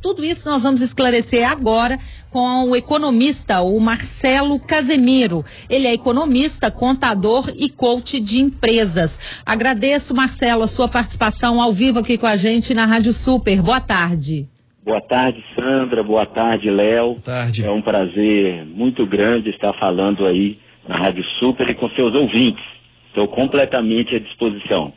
Tudo isso nós vamos esclarecer agora com o economista, o Marcelo Casemiro. Ele é economista, contador e coach de empresas. Agradeço, Marcelo, a sua participação ao vivo aqui com a gente na Rádio Super. Boa tarde. Boa tarde, Sandra. Boa tarde, Léo. Boa tarde. É um prazer muito grande estar falando aí na Rádio Super e com seus ouvintes. Estou completamente à disposição.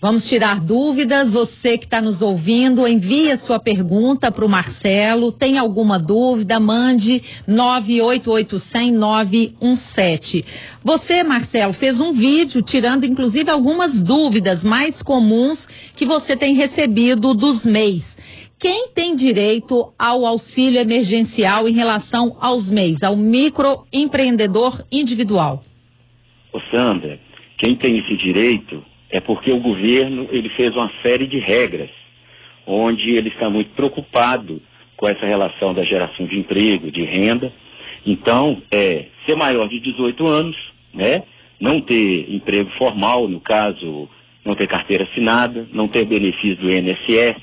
Vamos tirar dúvidas. Você que está nos ouvindo, envie a sua pergunta para o Marcelo. Tem alguma dúvida? Mande 988-100-917. Você, Marcelo, fez um vídeo tirando inclusive algumas dúvidas mais comuns que você tem recebido dos MEIs. Quem tem direito ao auxílio emergencial em relação aos MEIs, ao microempreendedor individual? Ô Sandra, quem tem esse direito é porque o governo ele fez uma série de regras, onde ele está muito preocupado com essa relação da geração de emprego, de renda. Então, ser maior de 18 anos, né? Não ter emprego formal, no caso, não ter carteira assinada, não ter benefício do INSS,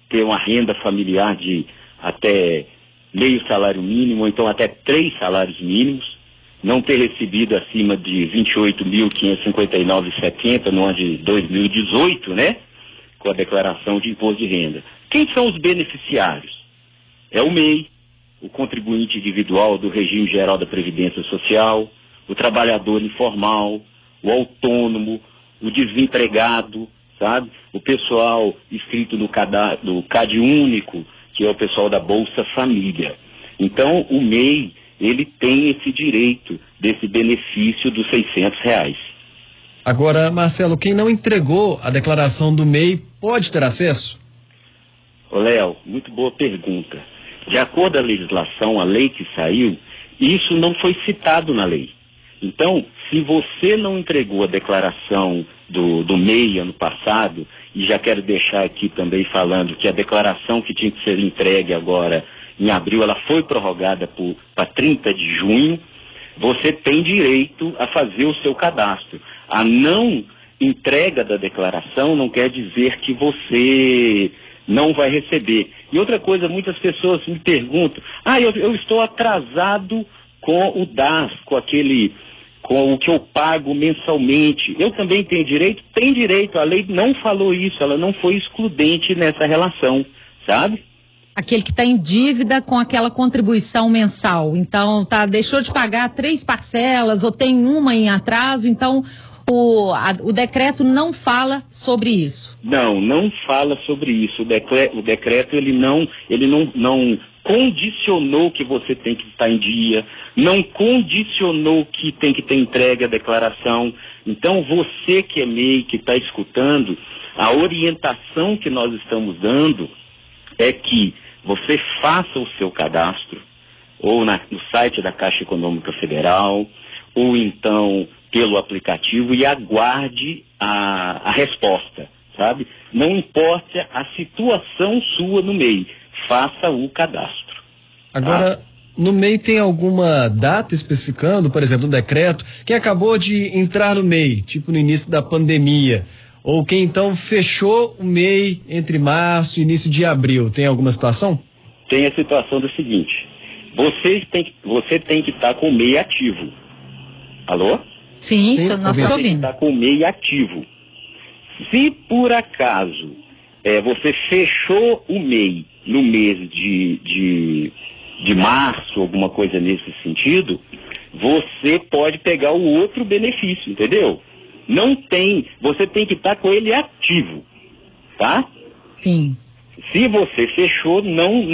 ter uma renda familiar de até meio salário mínimo, ou então até 3 salários mínimos, não ter recebido acima de 28.559,70 no ano de 2018, né? Com a declaração de imposto de renda. Quem são os beneficiários? É o MEI, o contribuinte individual do regime geral da Previdência Social, o trabalhador informal, o autônomo, o desempregado, sabe? O pessoal inscrito no CAD único, que é o pessoal da Bolsa Família. Então, o MEI, ele tem esse direito desse benefício dos R$600. Agora, Marcelo, quem não entregou a declaração do MEI pode ter acesso? Ô Léo, muito boa pergunta. De acordo com a legislação, a lei que saiu, isso não foi citado na lei. Então, se você não entregou a declaração do MEI ano passado, e já quero deixar aqui também falando que a declaração que tinha que ser entregue agora em abril, ela foi prorrogada para 30 de junho, você tem direito a fazer o seu cadastro. A não entrega da declaração não quer dizer que você não vai receber. E outra coisa, muitas pessoas me perguntam, eu estou atrasado com o DAS, com o que eu pago mensalmente. Eu também tenho direito? Tem direito. A lei não falou isso, ela não foi excludente nessa relação, sabe? Aquele que está em dívida com aquela contribuição mensal. Então, deixou de pagar 3 parcelas ou tem uma em atraso, então o decreto não fala sobre isso. Não fala sobre isso. O decreto ele não condicionou que você tem que estar em dia, não condicionou que tem que ter entregue a declaração. Então, você que é MEI, que está escutando, a orientação que nós estamos dando é que você faça o seu cadastro, ou no site da Caixa Econômica Federal, ou então pelo aplicativo, e aguarde a resposta, sabe? Não importa a situação sua no MEI, faça o cadastro. Agora, no MEI tem alguma data especificando, por exemplo, um decreto, quem acabou de entrar no MEI, tipo no início da pandemia, ou quem então fechou o MEI entre março e início de abril, tem alguma situação? Tem a situação do seguinte, você tem que estar com o MEI ativo. Alô? Sim, nós estamos ouvindo. Você tem que estar com o MEI ativo. Se por acaso você fechou o MEI no mês de março, alguma coisa nesse sentido, você pode pegar o outro benefício, entendeu? Você tem que estar com ele ativo, tá? Sim. Se você fechou, não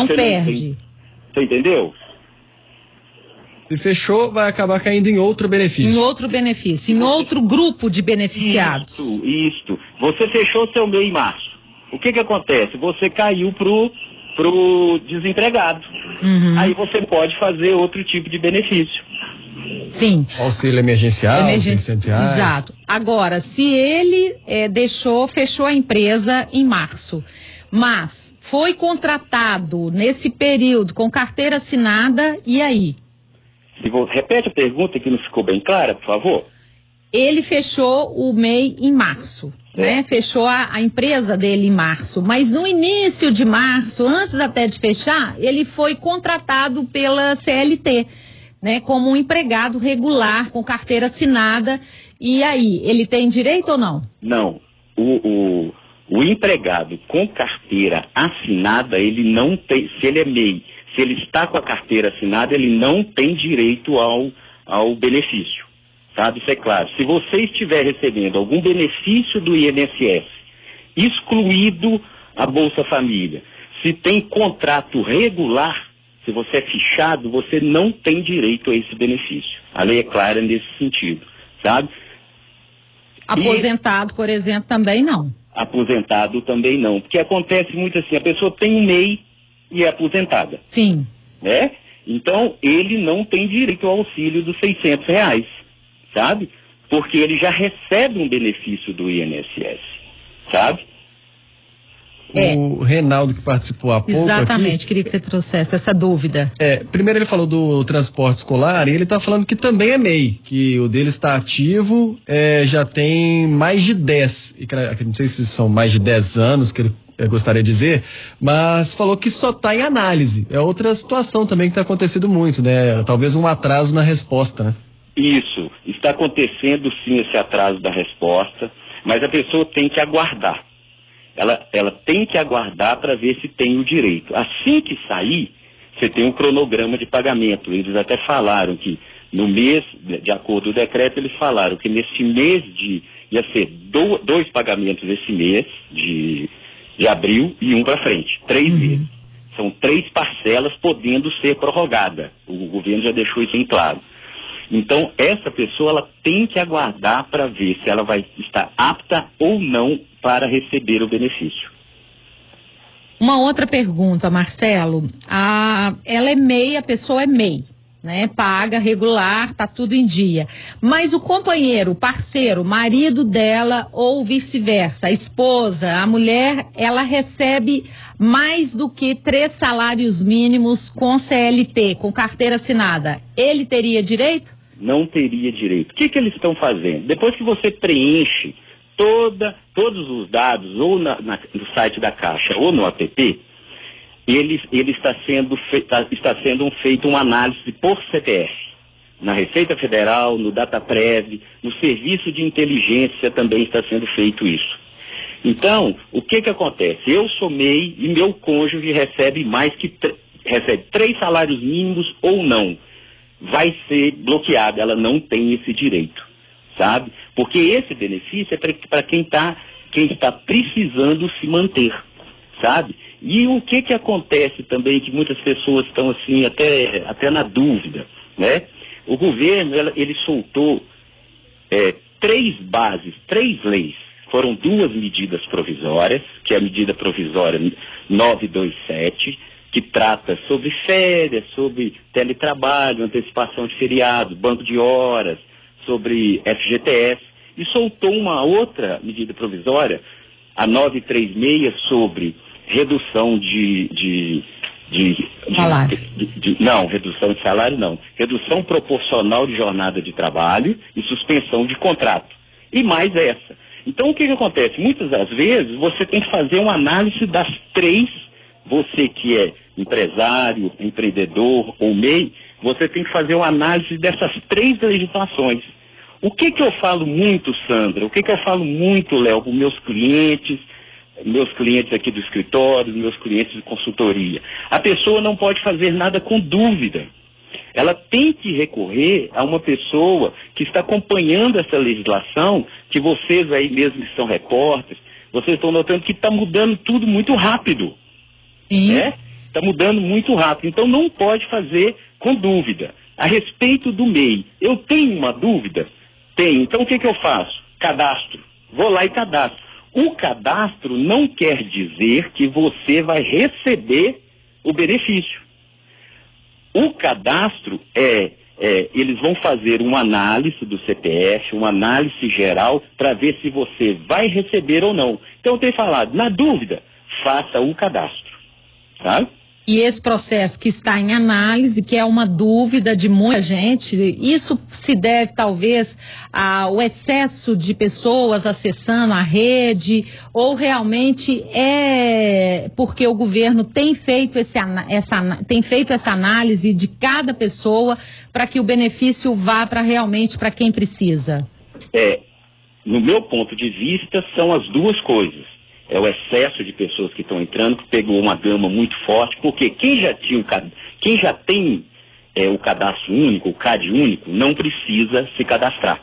perde. Você entendeu? Se fechou, vai acabar caindo em outro benefício. Em outro benefício, em outro grupo de beneficiados. Isso. Você fechou seu MEI em março. O que acontece? Você caiu pro desempregado. Uhum. Aí você pode fazer outro tipo de benefício. Sim. Auxílio emergencial, R$600. Exato. Agora, se ele fechou a empresa em março, mas foi contratado nesse período com carteira assinada, e aí? Repete a pergunta que não ficou bem clara, por favor. Ele fechou o MEI em março. né? Fechou a empresa dele em março, mas no início de março, antes até de fechar, ele foi contratado pela CLT, né? Como um empregado regular, com carteira assinada. E aí, ele tem direito ou não? Não. O empregado com carteira assinada, ele não tem, se ele é MEI, se ele está com a carteira assinada, ele não tem direito ao benefício, sabe? Isso é claro. Se você estiver recebendo algum benefício do INSS, excluído a Bolsa Família, se tem contrato regular, se você é fichado, você não tem direito a esse benefício. A lei é clara nesse sentido, sabe? Aposentado, por exemplo, também não. Aposentado também não, porque acontece muito assim, a pessoa tem um MEI e é aposentada. Sim. Né? Então, ele não tem direito ao auxílio dos R$600, sabe? Porque ele já recebe um benefício do INSS, sabe? O Reinaldo, que participou há pouco. Exatamente, aqui, queria que você trouxesse essa dúvida. Primeiro ele falou do transporte escolar e ele está falando que também é MEI, que o dele está ativo, já tem mais de 10, não sei se são mais de 10 anos que ele gostaria de dizer, mas falou que só está em análise. É outra situação também que está acontecendo muito, né? Talvez um atraso na resposta, né? Isso, está acontecendo sim esse atraso da resposta, mas a pessoa tem que aguardar. Ela tem que aguardar para ver se tem o direito. Assim que sair, você tem um cronograma de pagamento. Eles até falaram que no mês, de acordo com o decreto, eles falaram que nesse mês ia ser 2 pagamentos esse mês, de abril, e um para frente, 3 meses. São 3 parcelas podendo ser prorrogada. O governo já deixou isso em claro. Então, essa pessoa ela tem que aguardar para ver se ela vai estar apta ou não para receber o benefício. Uma outra pergunta, Marcelo. Ela é MEI, a pessoa é MEI, né? Paga regular, tá tudo em dia. Mas o companheiro, o parceiro, o marido dela ou vice-versa, a esposa, a mulher, ela recebe mais do que 3 salários mínimos com CLT, com carteira assinada. Ele teria direito? Não teria direito. O que eles estão fazendo? Depois que você preenche todos os dados, ou no site da Caixa, ou no app, está sendo feita uma análise por CPF. Na Receita Federal, no Dataprev, no Serviço de Inteligência também está sendo feito isso. Então, o que acontece? Eu sou MEI e meu cônjuge recebe recebe 3 salários mínimos ou não. Vai ser bloqueada, ela não tem esse direito, sabe? Porque esse benefício é para quem está precisando se manter, sabe? E o que acontece também, que muitas pessoas estão assim, até na dúvida, né? O governo, ele soltou 3 leis. Foram 2 medidas provisórias, que é a medida provisória 927, que trata sobre férias, sobre teletrabalho, antecipação de feriado, banco de horas, sobre FGTS, e soltou uma outra medida provisória, a 936, sobre redução salário. Não, redução de salário não. Redução proporcional de jornada de trabalho e suspensão de contrato. E mais essa. Então o que acontece? Muitas das vezes você tem que fazer uma análise das 3. Você que é empresário, empreendedor ou MEI, você tem que fazer uma análise dessas 3 legislações. O que eu falo muito, Sandra? O que eu falo muito, Léo, com meus clientes aqui do escritório, meus clientes de consultoria? A pessoa não pode fazer nada com dúvida. Ela tem que recorrer a uma pessoa que está acompanhando essa legislação, que vocês aí mesmo que são repórteres, vocês estão notando que está mudando tudo muito rápido. Né? Está mudando muito rápido, então não pode fazer com dúvida. A respeito do MEI, eu tenho uma dúvida? Tenho. Então o que eu faço? Cadastro. Vou lá e cadastro. O cadastro não quer dizer que você vai receber o benefício. O cadastro eles vão fazer uma análise do CPF, uma análise geral, para ver se você vai receber ou não. Então eu tenho falado, na dúvida, faça o cadastro. Tá? E esse processo que está em análise, que é uma dúvida de muita gente, isso se deve talvez ao excesso de pessoas acessando a rede, ou realmente é porque o governo tem feito essa análise de cada pessoa para que o benefício vá realmente para quem precisa? No meu ponto de vista, são as duas coisas. É o excesso de pessoas que estão entrando, que pegou uma gama muito forte, porque quem já tem o cadastro único, o CAD único, não precisa se cadastrar,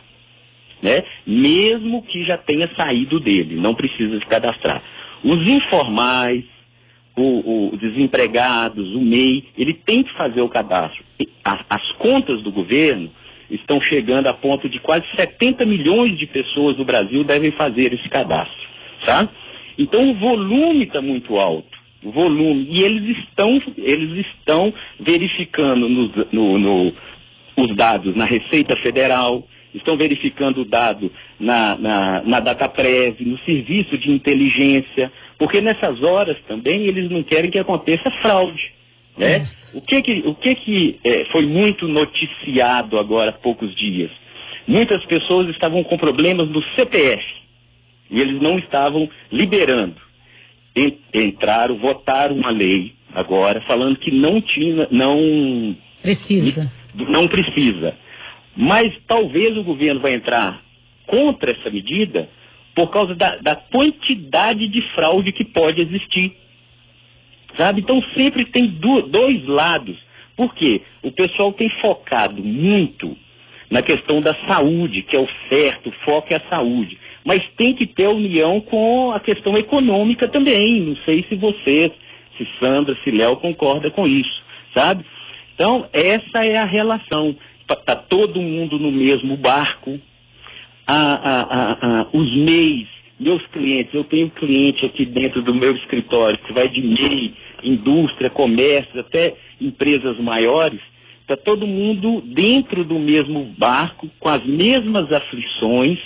né? Mesmo que já tenha saído dele, não precisa se cadastrar. Os informais, os desempregados, o MEI, ele tem que fazer o cadastro. As contas do governo estão chegando a ponto de quase 70 milhões de pessoas no Brasil devem fazer esse cadastro, sabe? Então o volume está muito alto, o volume, e eles estão verificando os dados na Receita Federal, estão verificando o dado na Dataprev, no serviço de inteligência, porque nessas horas também eles não querem que aconteça fraude, né? O que foi muito noticiado agora há poucos dias? Muitas pessoas estavam com problemas no CPF. E eles não estavam liberando. Votaram uma lei agora falando que não precisa. Mas talvez o governo vai entrar contra essa medida por causa da quantidade de fraude que pode existir. Sabe? Então sempre tem dois lados. Por quê? O pessoal tem focado muito na questão da saúde, que é o certo, o foco é a saúde. Mas tem que ter união com a questão econômica também. Não sei se Sandra, se Léo concorda com isso, sabe? Então, essa é a relação. Está todo mundo no mesmo barco. Os MEIs, meus clientes, eu tenho cliente aqui dentro do meu escritório que vai de MEI, indústria, comércio, até empresas maiores. Está todo mundo dentro do mesmo barco, com as mesmas aflições,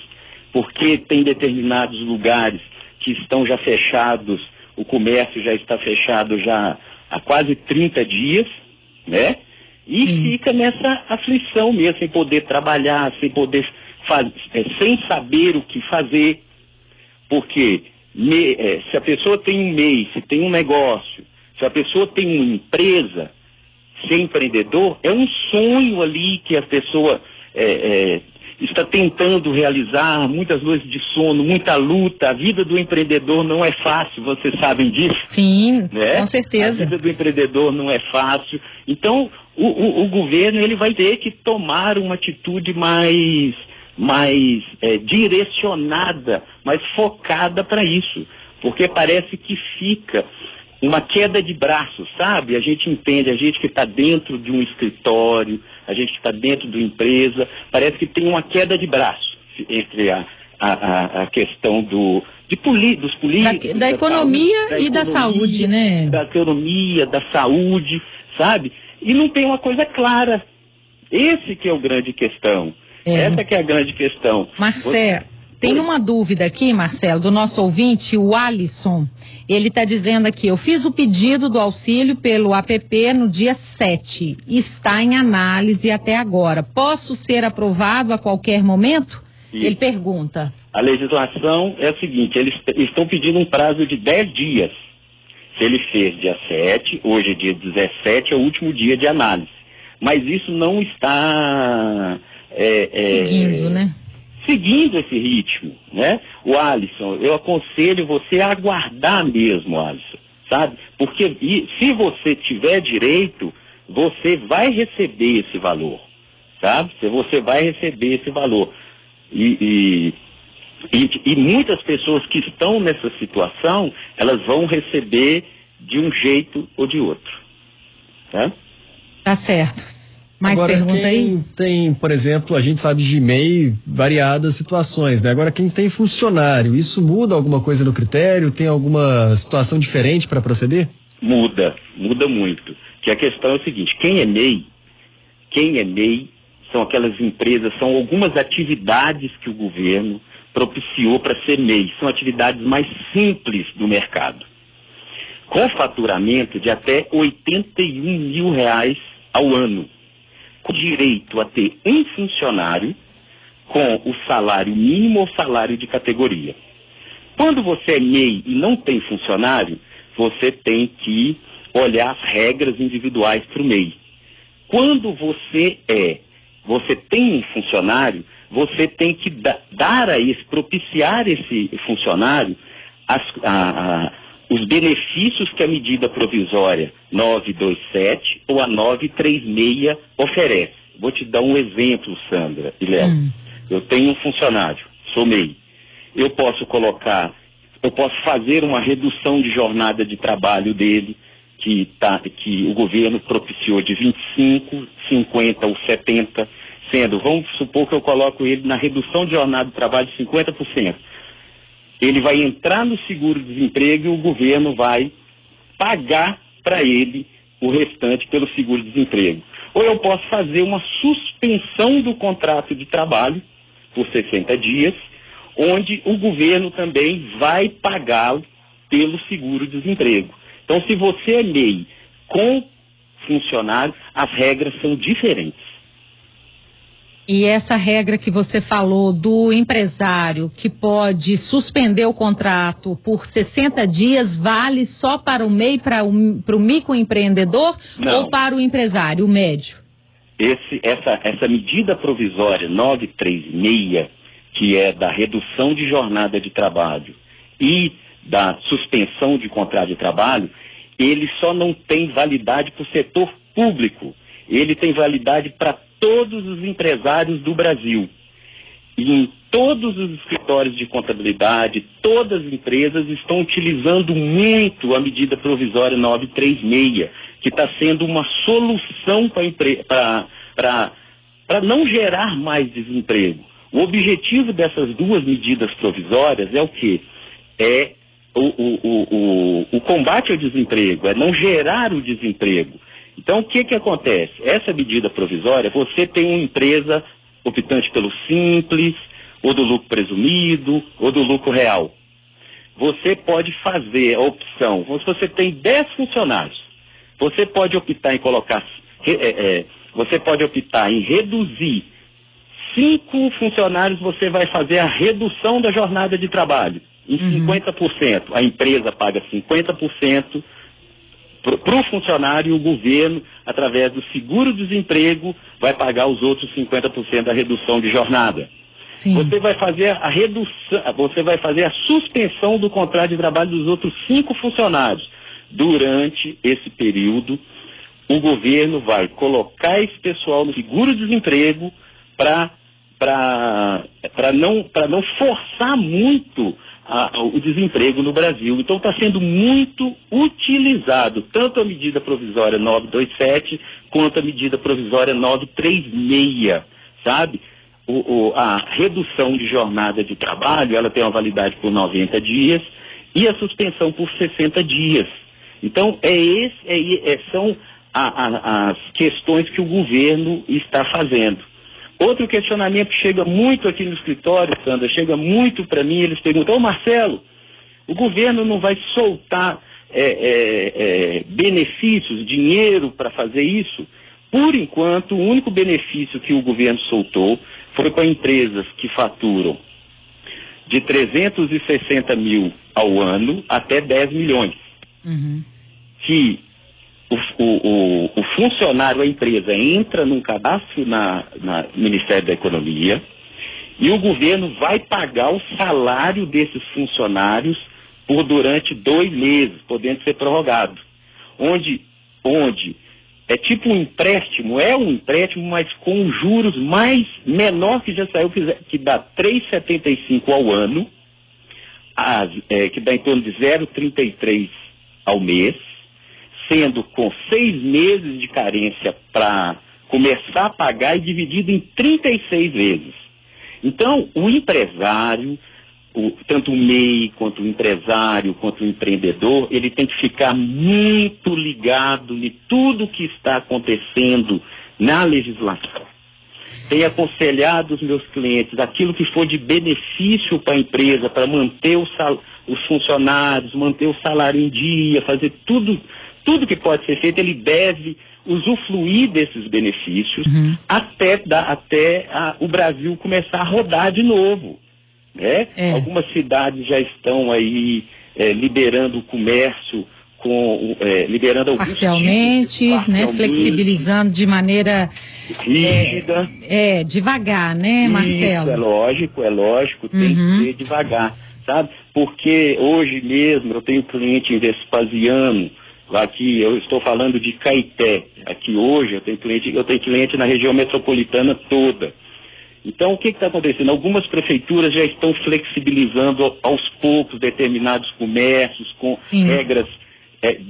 porque tem determinados lugares que estão já fechados, o comércio já está fechado já há quase 30 dias, né? E fica nessa aflição mesmo, sem poder trabalhar, sem saber o que fazer, porque se a pessoa tem um MEI, se tem um negócio, se a pessoa tem uma empresa, ser empreendedor é um sonho ali que a pessoa está tentando realizar, muitas noites de sono, muita luta. A vida do empreendedor não é fácil, vocês sabem disso? Sim, né? Com certeza. A vida do empreendedor não é fácil. Então, o governo ele vai ter que tomar uma atitude mais direcionada, mais focada para isso. Porque parece que fica uma queda de braços, sabe? A gente entende, a gente que está dentro de um escritório, a gente que está dentro de uma empresa, parece que tem uma queda de braços entre a questão dos políticos... Da economia e da saúde, né? Da economia, da saúde, sabe? E não tem uma coisa clara. Esse que é a grande questão. Essa que é a grande questão. Marcelo, tem uma dúvida aqui, Marcelo, do nosso ouvinte, o Alisson. Ele está dizendo aqui, eu fiz o pedido do auxílio pelo APP no dia 7. Está em análise até agora. Posso ser aprovado a qualquer momento? Isso. Ele pergunta. A legislação é a seguinte, eles estão pedindo um prazo de 10 dias. Se ele fez dia 7, hoje é dia 17, é o último dia de análise. Mas isso não está... seguindo, né? Seguindo esse ritmo, né? O Alisson, eu aconselho você a aguardar mesmo, Alisson, sabe? Porque se você tiver direito, você vai receber esse valor, sabe? Você vai receber esse valor. E muitas pessoas que estão nessa situação, elas vão receber de um jeito ou de outro, tá? Tá certo. Mais agora, pergunta aí? Tem, por exemplo, a gente sabe de MEI variadas situações, né? Agora, quem tem funcionário, isso muda alguma coisa no critério? Tem alguma situação diferente para proceder? Muda muito. Que a questão é o seguinte, quem é MEI são aquelas empresas, são algumas atividades que o governo propiciou para ser MEI. São atividades mais simples do mercado. com faturamento de até R$81 mil ao ano, com direito a ter um funcionário com o salário mínimo ou salário de categoria. Quando você é MEI e não tem funcionário, você tem que olhar as regras individuais para o MEI. Quando você tem um funcionário, você tem que propiciar esse funcionário os benefícios que a medida provisória 927 ou a 936 oferece. Vou te dar um exemplo, Sandra e Léo. Eu tenho um funcionário, sou MEI. Eu posso fazer uma redução de jornada de trabalho dele, que o governo propiciou de 25, 50 ou 70, vamos supor que eu coloco ele na redução de jornada de trabalho de 50%. Ele vai entrar no seguro-desemprego e o governo vai pagar para ele o restante pelo seguro-desemprego. Ou eu posso fazer uma suspensão do contrato de trabalho por 60 dias, onde o governo também vai pagá-lo pelo seguro-desemprego. Então, se você é MEI com funcionário, as regras são diferentes. E essa regra que você falou do empresário que pode suspender o contrato por 60 dias, vale só para o MEI, para o microempreendedor? Não. Ou para o empresário, o médio? Essa medida provisória 936, que é da redução de jornada de trabalho e da suspensão de contrato de trabalho, ele só não tem validade para o setor público. Ele tem validade para todos os empresários do Brasil. E em todos os escritórios de contabilidade, todas as empresas estão utilizando muito a medida provisória 936, que está sendo uma solução para não gerar mais desemprego. O objetivo dessas duas medidas provisórias é o quê? É o combate ao desemprego, é não gerar o desemprego. Então, o que acontece? Essa medida provisória, você tem uma empresa optante pelo simples, ou do lucro presumido, ou do lucro real. Você pode fazer a opção, se você tem 10 funcionários, você pode optar em reduzir 5 funcionários, você vai fazer a redução da jornada de trabalho em 50%. A empresa paga 50%, para o funcionário, o governo, através do seguro-desemprego, vai pagar os outros 50% da redução de jornada. Sim. Você vai fazer a suspensão do contrato de trabalho dos outros 5 funcionários. Durante esse período, o governo vai colocar esse pessoal no seguro-desemprego para não forçar muito o desemprego no Brasil. Então está sendo muito utilizado tanto a medida provisória 927 quanto a medida provisória 936, sabe? A redução de jornada de trabalho, ela tem uma validade por 90 dias e a suspensão por 60 dias. Então são as questões que o governo está fazendo. Outro questionamento que chega muito aqui no escritório, Sandra, chega muito para mim, eles perguntam: Marcelo, o governo não vai soltar benefícios, dinheiro para fazer isso? Por enquanto, o único benefício que o governo soltou foi para empresas que faturam de 360 mil ao ano até 10 milhões. Que o funcionário, a empresa, entra num cadastro no Ministério da Economia e o governo vai pagar o salário desses funcionários durante 2 meses, podendo ser prorrogado. Onde é tipo um empréstimo, mas com juros menor que já saiu, que dá 3,75 ao ano, que dá em torno de 0,33 ao mês, sendo com 6 meses de carência para começar a pagar e dividido em 36 vezes. Então, o empresário, tanto o MEI, quanto o empresário, quanto o empreendedor, ele tem que ficar muito ligado em tudo que está acontecendo na legislação. Tenho aconselhado os meus clientes aquilo que for de benefício para a empresa, para manter os funcionários, manter o salário em dia, fazer tudo que pode ser feito, ele deve usufruir desses benefícios até o Brasil começar a rodar de novo. Né? Algumas cidades já estão aí liberando o comércio, liberando alguns parcialmente, né, flexibilizando de maneira rígida. Devagar, né, Marcelo? Isso, é lógico, tem que ser devagar, sabe? Porque hoje mesmo eu tenho cliente em Vespasiano, aqui eu estou falando de Caeté, aqui hoje eu tenho cliente na região metropolitana toda. Então, o que está acontecendo? Algumas prefeituras já estão flexibilizando aos poucos determinados comércios, com regras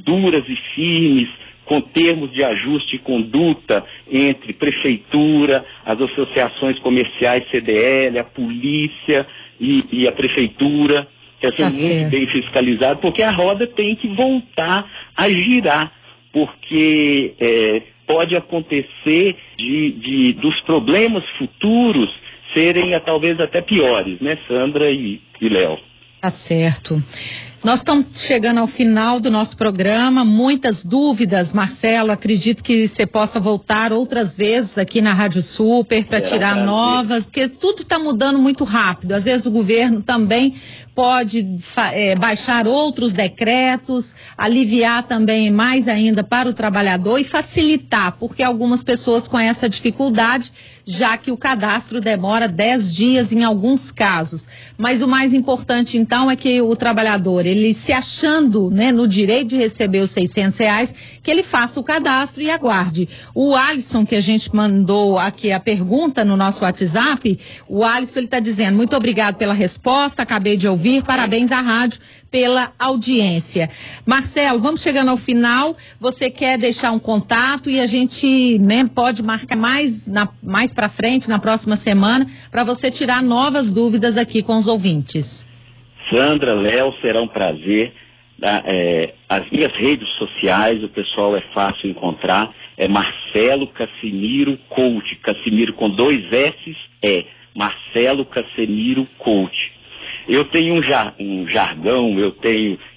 duras e firmes, com termos de ajuste e conduta entre prefeitura, as associações comerciais CDL, a polícia e a prefeitura, que é muito bem fiscalizado, porque a roda tem que voltar a girar, porque pode acontecer dos problemas futuros serem talvez até piores, né, Sandra e Léo? Tá certo. Nós estamos chegando ao final do nosso programa, muitas dúvidas, Marcelo, acredito que você possa voltar outras vezes aqui na Rádio Super para tirar novas, porque tudo está mudando muito rápido, às vezes o governo também pode baixar outros decretos, aliviar também mais ainda para o trabalhador e facilitar, porque algumas pessoas com essa dificuldade, já que o cadastro demora 10 dias em alguns casos. Mas o mais importante, então, é que o trabalhador, ele se achando, né, no direito de receber os R$600, que ele faça o cadastro e aguarde. O Alisson, que a gente mandou aqui a pergunta no nosso WhatsApp, o Alisson, ele está dizendo, muito obrigado pela resposta, acabei de ouvir, parabéns à rádio pela audiência. Marcelo, vamos chegando ao final, você quer deixar um contato e a gente, né, pode marcar mais para frente, na próxima semana, para você tirar novas dúvidas aqui com os ouvintes. Sandra, Léo, será um prazer. As minhas redes sociais, o pessoal é fácil encontrar, é Marcelo Cassimiro Coach, Cassimiro com 2 S, Marcelo Cassimiro Coach. Eu tenho um jargão,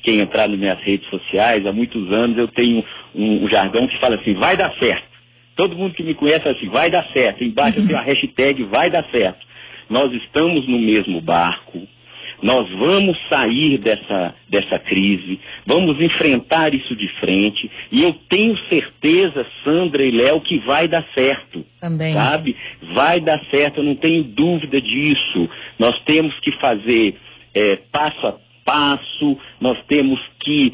quem entrar nas minhas redes sociais, há muitos anos, eu tenho um jargão que fala assim, vai dar certo. Todo mundo que me conhece fala assim, vai dar certo. Embaixo eu tenho a hashtag, vai dar certo. Nós estamos no mesmo barco, nós vamos sair dessa crise, vamos enfrentar isso de frente, e eu tenho certeza, Sandra e Léo, que vai dar certo. Também. Sabe? Vai dar certo, eu não tenho dúvida disso. Nós temos que fazer passo a passo, nós temos que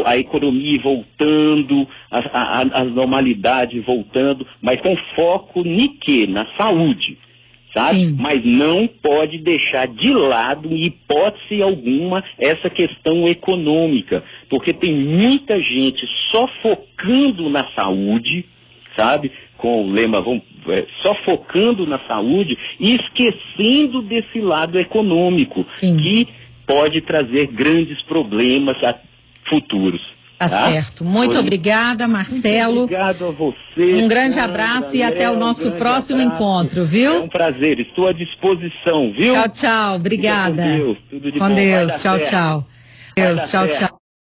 a economia voltando, a normalidade voltando, mas com foco na saúde. Sabe? Sim. Mas não pode deixar de lado, em hipótese alguma, essa questão econômica, porque tem muita gente só focando na saúde, sabe? Com o lema, só focando na saúde e esquecendo desse lado econômico, que pode trazer grandes problemas futuros. Tá certo. Muito obrigada, Marcelo. Muito obrigado a você. Um grande abraço e até o nosso próximo encontro, viu? É um prazer, estou à disposição, viu? Tchau, tchau. Obrigada. Fica com Deus. Tudo de bom. Deus. Tchau, tchau. Deus, tchau, tchau.